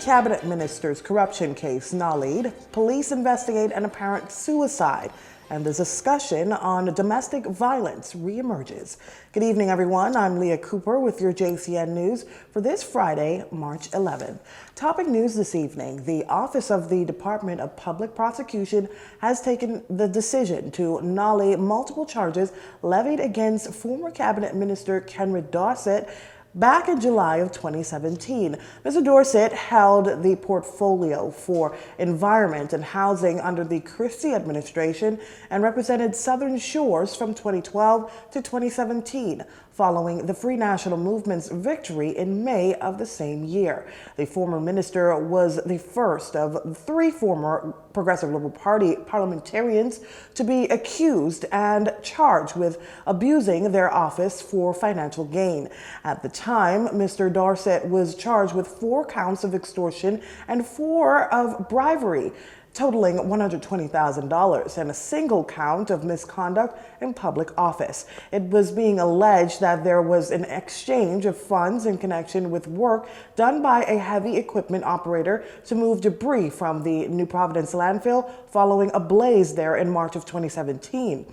cabinet minister's corruption case nullied, police investigate an apparent suicide, and the discussion on domestic violence reemerges. Good evening, everyone. I'm Leah Cooper with your JCN News for this Friday, March 11th. Topic news this evening. The Office of the Department of Public Prosecution has taken the decision to nullify multiple charges levied against former Cabinet Minister Kenred Dorset back in July of 2017. Mr. Dorset held the portfolio for environment and housing under the Christie administration and represented Southern Shores from 2012 to 2017, following the Free National Movement's victory in May of the same year. The former minister was the first of three former Progressive Liberal Party parliamentarians to be accused and charged with abusing their office for financial gain. At the time, Mr. Dorset was charged with 4 counts of extortion and 4 of bribery, totaling $120,000, and a single count of misconduct in public office. It was being alleged that there was an exchange of funds in connection with work done by a heavy equipment operator to move debris from the New Providence landfill following a blaze there in March of 2017.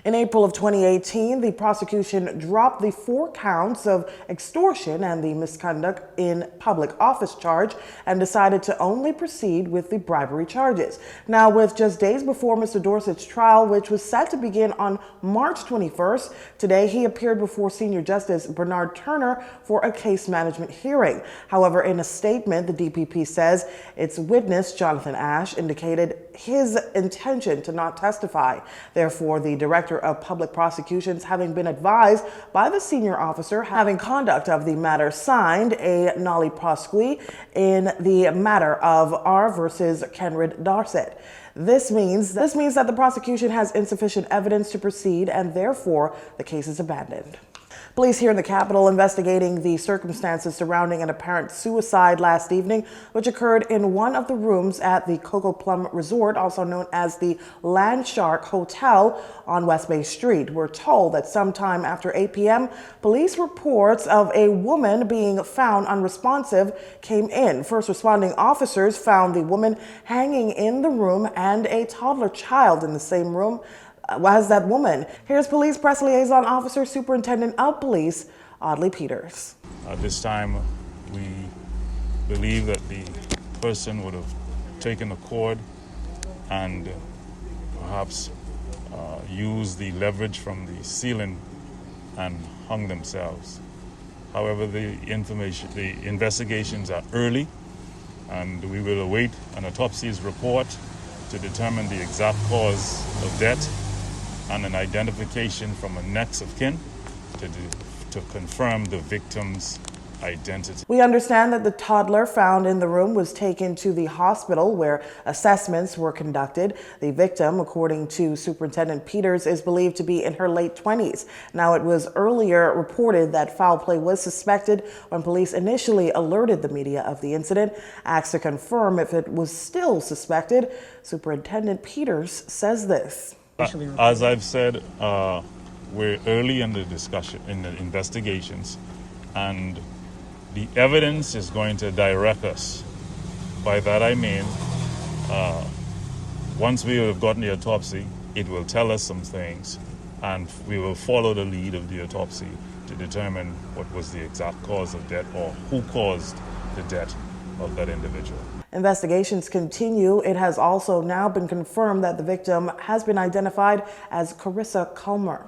In April of 2018, the prosecution dropped the 4 counts of extortion and the misconduct in public office charge and decided to only proceed with the bribery charges. Now, with just days before Mr. Dorset's trial, which was set to begin on March 21st, today he appeared before Senior Justice Bernard Turner for a case management hearing. However, in a statement, the DPP says its witness, Jonathan Ash, indicated his intention to not testify. Therefore, the Director of Public Prosecutions, having been advised by the senior officer having conduct of the matter, signed a noli prosequi in the matter of R versus Kenred Dorset. This means that the prosecution has insufficient evidence to proceed, and therefore the case is abandoned. Police here in the capital investigating the circumstances surrounding an apparent suicide last evening, which occurred in one of the rooms at the Coco Plum Resort, also known as the Land Shark Hotel on West Bay Street. We're told that sometime after 8 p.m., police reports of a woman being found unresponsive came in. First responding officers found the woman hanging in the room and a toddler child in the same room as that woman. Here's Police Press Liaison Officer Superintendent of Police, Audley Peters. At this time, we believe that the person would have taken a cord and perhaps used the leverage from the ceiling and hung themselves. However, the investigations are early, and we will await an autopsy's report to determine the exact cause of death and an identification from a next of kin to confirm the victim's identity. We understand that the toddler found in the room was taken to the hospital where assessments were conducted. The victim, according to Superintendent Peters, is believed to be in her late 20s. Now, it was earlier reported that foul play was suspected when police initially alerted the media of the incident. Asked to confirm if it was still suspected, Superintendent Peters says this. As I've said, we're early in the discussion, in the investigations, and the evidence is going to direct us. By that I mean, once we have gotten the autopsy, it will tell us some things, and we will follow the lead of the autopsy to determine what was the exact cause of death or who caused the death of that individual. Investigations continue. It has also now been confirmed that the victim has been identified as Carissa Culmer.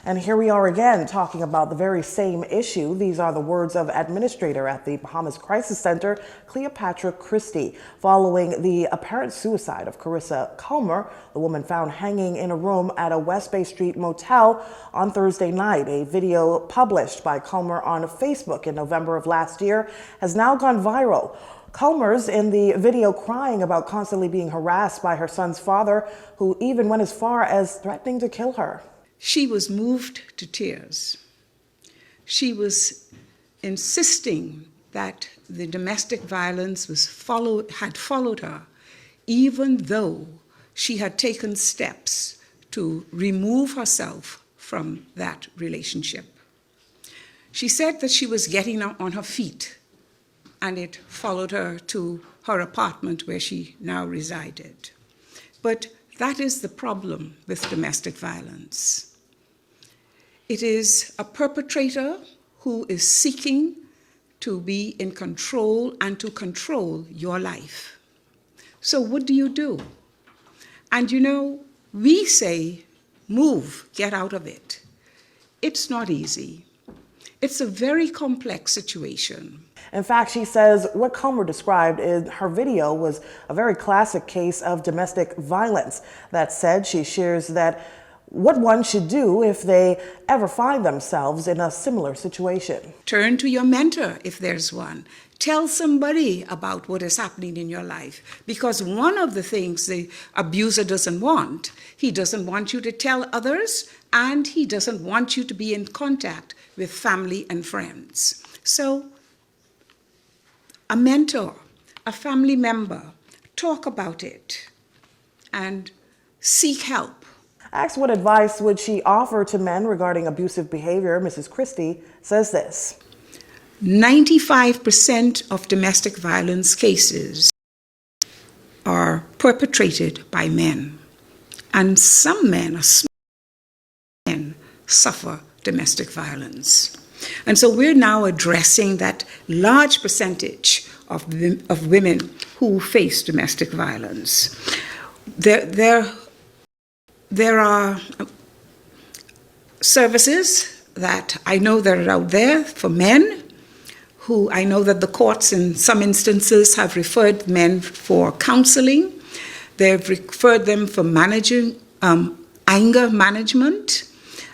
And here we are again talking about the very same issue. These are the words of administrator at the Bahamas Crisis Center, Cleopatra Christie. Following the apparent suicide of Carissa Culmer, the woman found hanging in a room at a West Bay Street motel on Thursday night. A video published by Culmer on Facebook in November of last year has now gone viral. Culmer's in the video crying about constantly being harassed by her son's father, who even went as far as threatening to kill her. She was moved to tears. She was insisting that the domestic violence had followed her, even though she had taken steps to remove herself from that relationship. She said that she was getting on her feet, and it followed her to her apartment where she now resided. But that is the problem with domestic violence. It is a perpetrator who is seeking to be in control and to control your life. So what do you do? And you know, we say, move, get out of it. It's not easy. It's a very complex situation. In fact, she says what Comer described in her video was a very classic case of domestic violence. That said, she shares that what one should do if they ever find themselves in a similar situation. Turn to your mentor if there's one. Tell somebody about what is happening in your life. Because one of the things the abuser doesn't want, he doesn't want you to tell others, and he doesn't want you to be in contact with family and friends. So, a mentor, a family member, talk about it and seek help. Asked what advice would she offer to men regarding abusive behavior, Mrs. Christie says this. 95% of domestic violence cases are perpetrated by men. And some men, suffer domestic violence. And so we're now addressing that large percentage of women who face domestic violence. There are services that I know that are out there for men, who I know that the courts in some instances have referred men for counseling. They've referred them for managing anger management.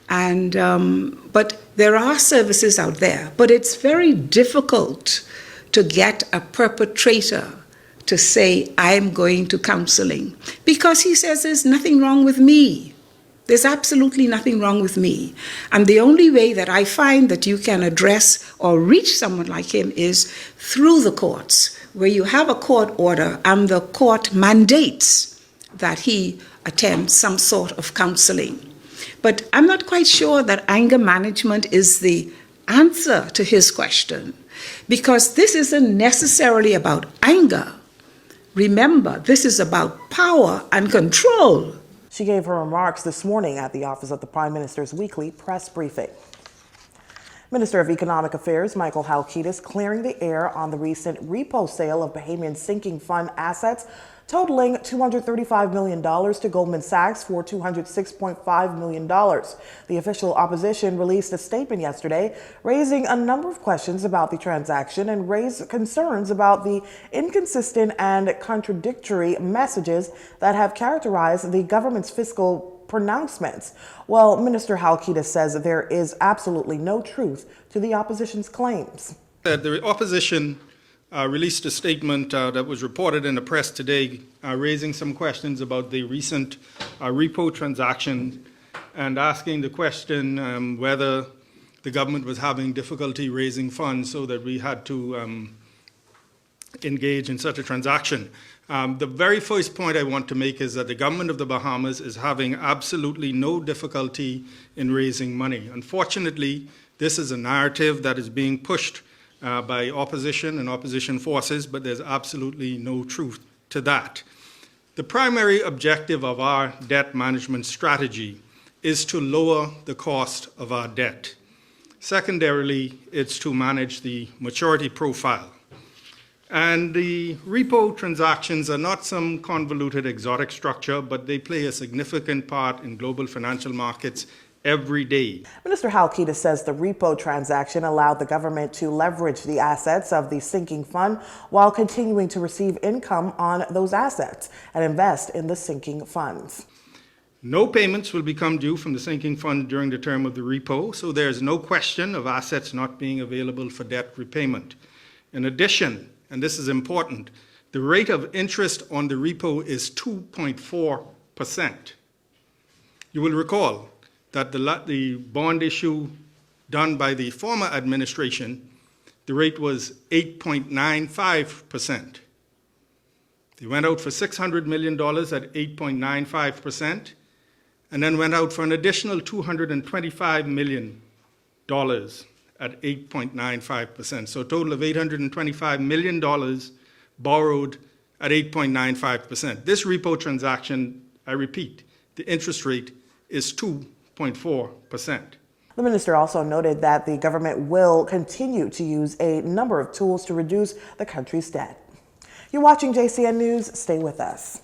But there are services out there. But it's very difficult to get a perpetrator to say, I'm going to counseling, because he says there's nothing wrong with me. There's absolutely nothing wrong with me. And the only way that I find that you can address or reach someone like him is through the courts, where you have a court order and the court mandates that he attend some sort of counseling. But I'm not quite sure that anger management is the answer to his question, because this isn't necessarily about anger. Remember, this is about power and control. She gave her remarks this morning at the office of the Prime Minister's weekly press briefing. Minister of Economic Affairs Michael Halkitis clearing the air on the recent repo sale of Bahamian sinking fund assets totaling $235 million to Goldman Sachs for $206.5 million. The official opposition released a statement yesterday raising a number of questions about the transaction and raised concerns about the inconsistent and contradictory messages that have characterized the government's fiscal pronouncements. Well, Minister Halkitis says that there is absolutely no truth to the opposition's claims. The opposition released a statement that was reported in the press today, raising some questions about the recent repo transaction and asking the question whether the government was having difficulty raising funds so that we had to engage in such a transaction. The very first point I want to make is that the government of the Bahamas is having absolutely no difficulty in raising money. Unfortunately, this is a narrative that is being pushed by opposition and opposition forces, but there's absolutely no truth to that. The primary objective of our debt management strategy is to lower the cost of our debt. Secondarily, it's to manage the maturity profile. And the repo transactions are not some convoluted exotic structure, but they play a significant part in global financial markets every day. Minister Halkitis says the repo transaction allowed the government to leverage the assets of the sinking fund while continuing to receive income on those assets and invest in the sinking funds. No payments will become due from the sinking fund during the term of the repo, so there is no question of assets not being available for debt repayment. In addition, and this is important, the rate of interest on the repo is 2.4%. You will recall that the bond issue done by the former administration, the rate was 8.95%. They went out for $600 million at 8.95%, and then went out for an additional $225 million at 8.95%. So a total of $825 million borrowed at 8.95%. This repo transaction, I repeat, the interest rate is 2.4%. The minister also noted that the government will continue to use a number of tools to reduce the country's debt. You're watching JCN News. Stay with us.